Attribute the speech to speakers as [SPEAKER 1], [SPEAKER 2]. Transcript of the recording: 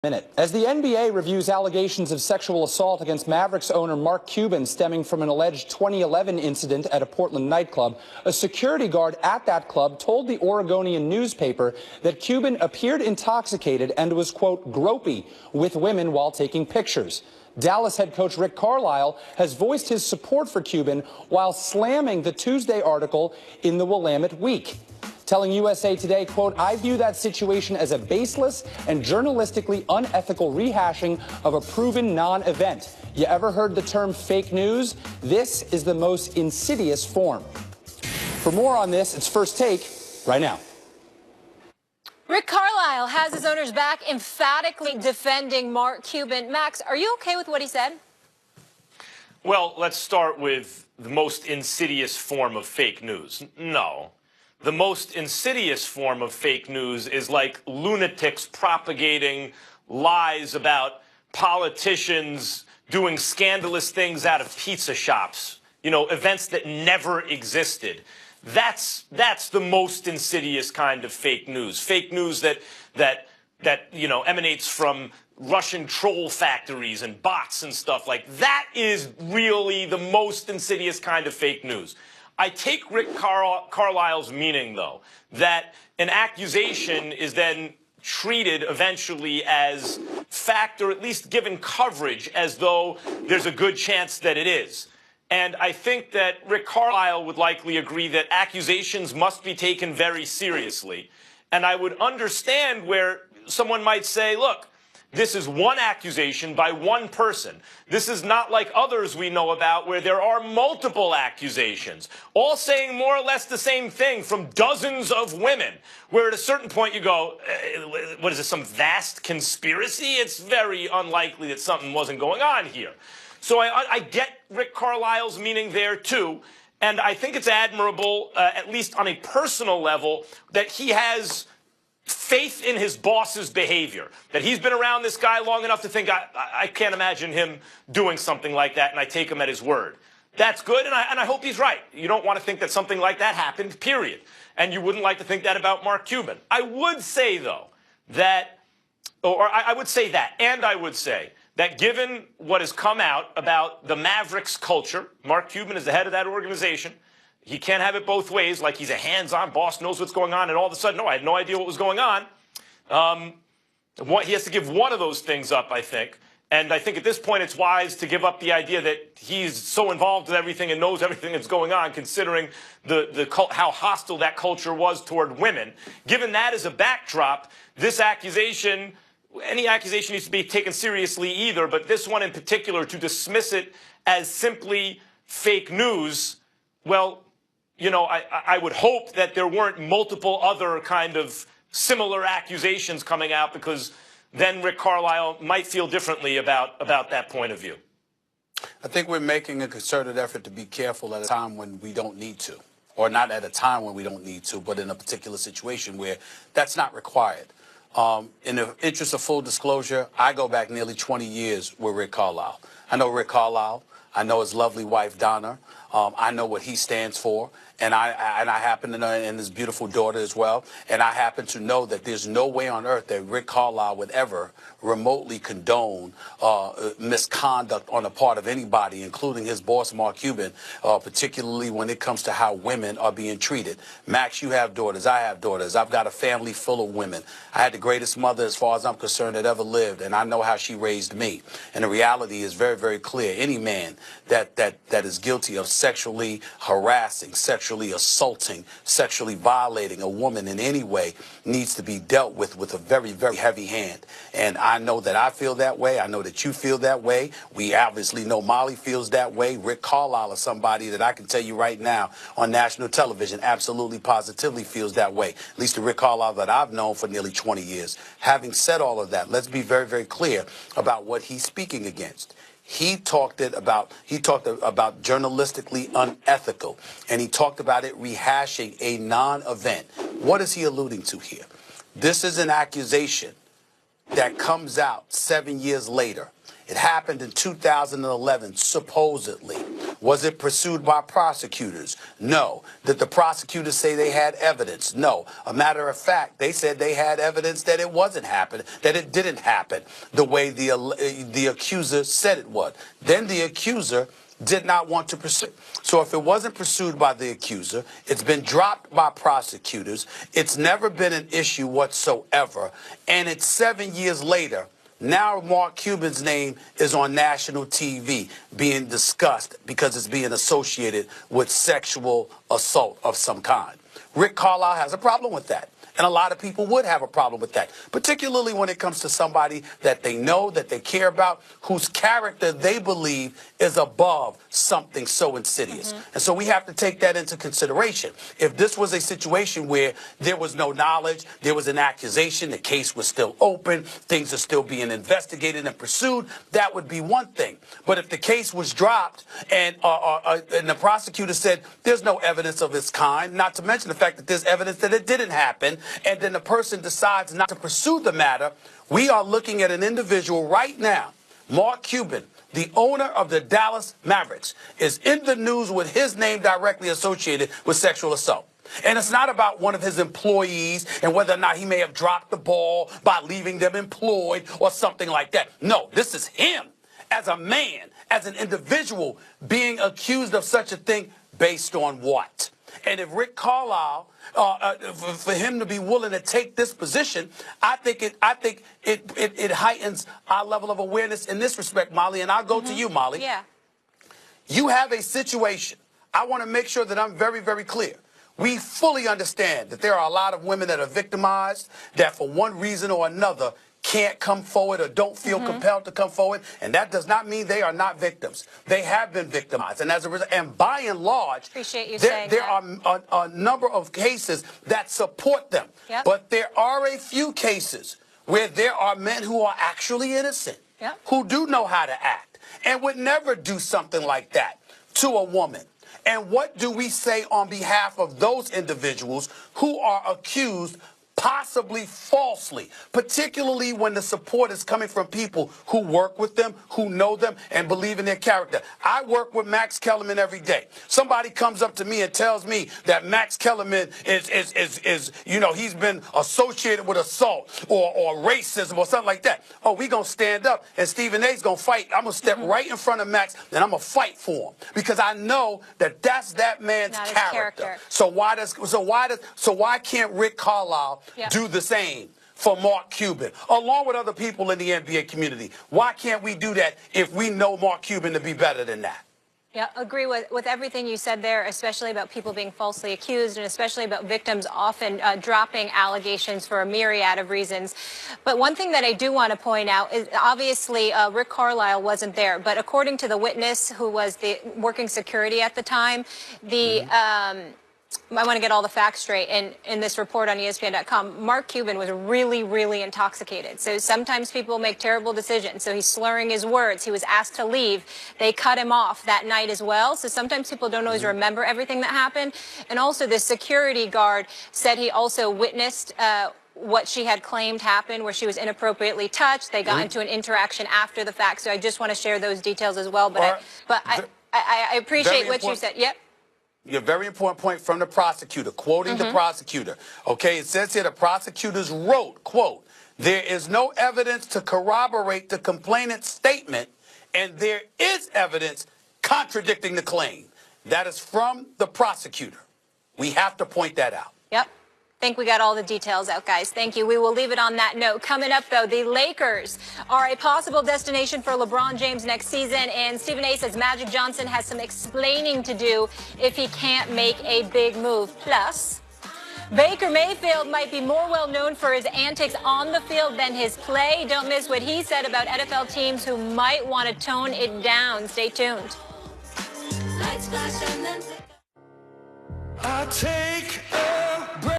[SPEAKER 1] Minute. As the NBA reviews allegations of sexual assault against Mavericks owner Mark Cuban stemming from an alleged 2011 incident at a Portland nightclub, a security guard at that club told the Oregonian newspaper that Cuban appeared intoxicated and was, quote, gropey with women while taking pictures. Dallas head coach Rick Caelisle has voiced his support for Cuban while slamming the Tuesday article in the Willamette Week, telling USA Today, quote, I view that situation as a baseless and journalistically unethical rehashing of a proven non-event. You ever heard the term fake news? This is the most insidious form. For more on this, it's First Take right now.
[SPEAKER 2] Rick Caelisle has his owners back, emphatically defending Mark Cuban. Max, are you okay with what he said?
[SPEAKER 3] Well, let's start with the most insidious form of fake news. No. The most insidious form of fake news is like lunatics propagating lies about politicians doing scandalous things out of pizza shops, you know, events that never existed. That's the most insidious kind of fake news. Fake news that you know, emanates from Russian troll factories and bots and stuff like that is really the most insidious kind of fake news. I take Rick Caelisle's meaning, though, that an accusation is then treated eventually as fact, or at least given coverage as though there's a good chance that it is. And I think that Rick Caelisle would likely agree that accusations must be taken very seriously. And I would understand where someone might say, look, this is one accusation by one person. This is not like others we know about where there are multiple accusations, all saying more or less the same thing from dozens of women, where at a certain point you go, what is this, some vast conspiracy? It's very unlikely that something wasn't going on here. So I get Rick Caelisle's meaning there, too. And I think it's admirable, at least on a personal level, that he has faith in his boss's behavior, that he's been around this guy long enough to think, I can't imagine him doing something like that, and I take him at his word. That's good, and I hope he's right. You don't want to think that something like that happened, period. And you wouldn't like to think that about Mark Cuban. I would say, though, that, I would say that given what has come out about the Mavericks culture, Mark Cuban is the head of that organization. He can't have it both ways, like he's a hands-on boss, knows what's going on, and all of a sudden, no, I had no idea what was going on. He has to give one of those things up, I think. And I think at this point it's wise to give up the idea that he's so involved with everything and knows everything that's going on, considering how hostile that culture was toward women. Given that as a backdrop, this accusation, any accusation needs to be taken seriously either, but this one in particular, to dismiss it as simply fake news, well, you know, I would hope that there weren't multiple other kind of similar accusations coming out, because then Rick Caelisle might feel differently about that point of view.
[SPEAKER 4] I think we're making a concerted effort to be careful at a time when we don't need to, or not at a time when we don't need to, but in a particular situation where that's not required. In the interest of full disclosure, I go back nearly 20 years with Rick Caelisle. I know Rick Caelisle. I know his lovely wife, Donna. I know what he stands for. And I happen to know, and his beautiful daughter as well. And I happen to know that there's no way on earth that Rick Caelisle would ever remotely condone misconduct on the part of anybody, including his boss, Mark Cuban, particularly when it comes to how women are being treated. Max, you have daughters. I have daughters. I've got a family full of women. I had the greatest mother, as far as I'm concerned, that ever lived, and I know how she raised me. And the reality is very, very clear. Any man that is guilty of sexually harassing, sexually assaulting, sexually violating a woman in any way needs to be dealt with a very, very heavy hand. And I know that I feel that way. I know that you feel that way. We obviously know Molly feels that way. Rick Caelisle is somebody that I can tell you right now on national television absolutely positively feels that way, at least the Rick Caelisle that I've known for nearly 20 years. Having said all of that, let's be very, very clear about what he's speaking against. He talked about journalistically unethical, and he talked about it rehashing a non-event. What is he alluding to here? This is an accusation that comes out 7 years later. It happened in 2011, supposedly. Was it pursued by prosecutors? No. Did the prosecutors say they had evidence? No. A matter of fact, they said they had evidence that it wasn't happening, that it didn't happen the way the accuser said it would. Then the accuser did not want to pursue it. So if it wasn't pursued by the accuser, it's been dropped by prosecutors, it's never been an issue whatsoever, and it's 7 years later, now Mark Cuban's name is on national TV being discussed because it's being associated with sexual assault of some kind. Rick Caelisle has a problem with that. And a lot of people would have a problem with that, particularly when it comes to somebody that they know, that they care about, whose character they believe is above something so insidious. And so we have to take that into consideration. If this was a situation where there was no knowledge, there was an accusation, the case was still open, things are still being investigated and pursued, that would be one thing. But if the case was dropped and the prosecutor said there's no evidence of its kind, not to mention the fact that there's evidence that it didn't happen, and then the person decides not to pursue the matter, we are looking at an individual right now, Mark Cuban, the owner of the Dallas Mavericks, is in the news with his name directly associated with sexual assault. And it's not about one of his employees and whether or not he may have dropped the ball by leaving them employed or something like that. No, this is him as a man, as an individual, being accused of such a thing based on what? And if Rick Caelisle, for him to be willing to take this position, I think it heightens our level of awareness in this respect, Molly. And I'll go to you, Molly.
[SPEAKER 2] Yeah.
[SPEAKER 4] You have a situation. I want to make sure that I'm very, very clear. We fully understand that there are a lot of women that are victimized, that for one reason or another can't come forward or don't feel compelled to come forward, and that does not mean they are not victims. They have been victimized, and as a result, and by and large, there are a number of cases that support them.
[SPEAKER 2] Yep.
[SPEAKER 4] But there are a few cases where there are men who are actually innocent, who do know how to act, and would never do something like that to a woman. And what do we say on behalf of those individuals who are accused possibly falsely, particularly when the support is coming from people who work with them, who know them, and believe in their character? I work with Max Kellerman every day. Somebody comes up to me and tells me that Max Kellerman is he's been associated with assault or racism or something like that. Oh, we gonna stand up and Stephen A's gonna fight. I'm gonna step right in front of Max and I'm gonna fight for him because I know that that's that man's character. So why can't Rick Caelisle do the same for Mark Cuban, along with other people in the NBA community? Why can't we do that if we know Mark Cuban to be better than that?
[SPEAKER 2] Yeah, agree with everything you said there, especially about people being falsely accused and especially about victims often dropping allegations for a myriad of reasons. But one thing that I do want to point out is obviously Rick Caelisle wasn't there, but according to the witness who was the working security at the time, I want to get all the facts straight. In this report on ESPN.com, Mark Cuban was really, really intoxicated. So sometimes people make terrible decisions. So he's slurring his words. He was asked to leave. They cut him off that night as well. So sometimes people don't always remember everything that happened. And also the security guard said he also witnessed what she had claimed happened, where she was inappropriately touched. They got into an interaction after the fact. So I just want to share those details as well. But I appreciate what you said. Yep.
[SPEAKER 4] A very important point from the prosecutor, quoting the prosecutor. Okay, it says here the prosecutors wrote, quote, "There is no evidence to corroborate the complainant's statement, and there is evidence contradicting the claim." That is from the prosecutor. We have to point that out.
[SPEAKER 2] Yep. I think we got all the details out, guys. Thank you. We will leave it on that note. Coming up, though, the Lakers are a possible destination for LeBron James next season, and Stephen A says Magic Johnson has some explaining to do if he can't make a big move. Plus, Baker Mayfield might be more well known for his antics on the field than his play. Don't miss what he said about NFL teams who might want to tone it down. Stay tuned.
[SPEAKER 5] I take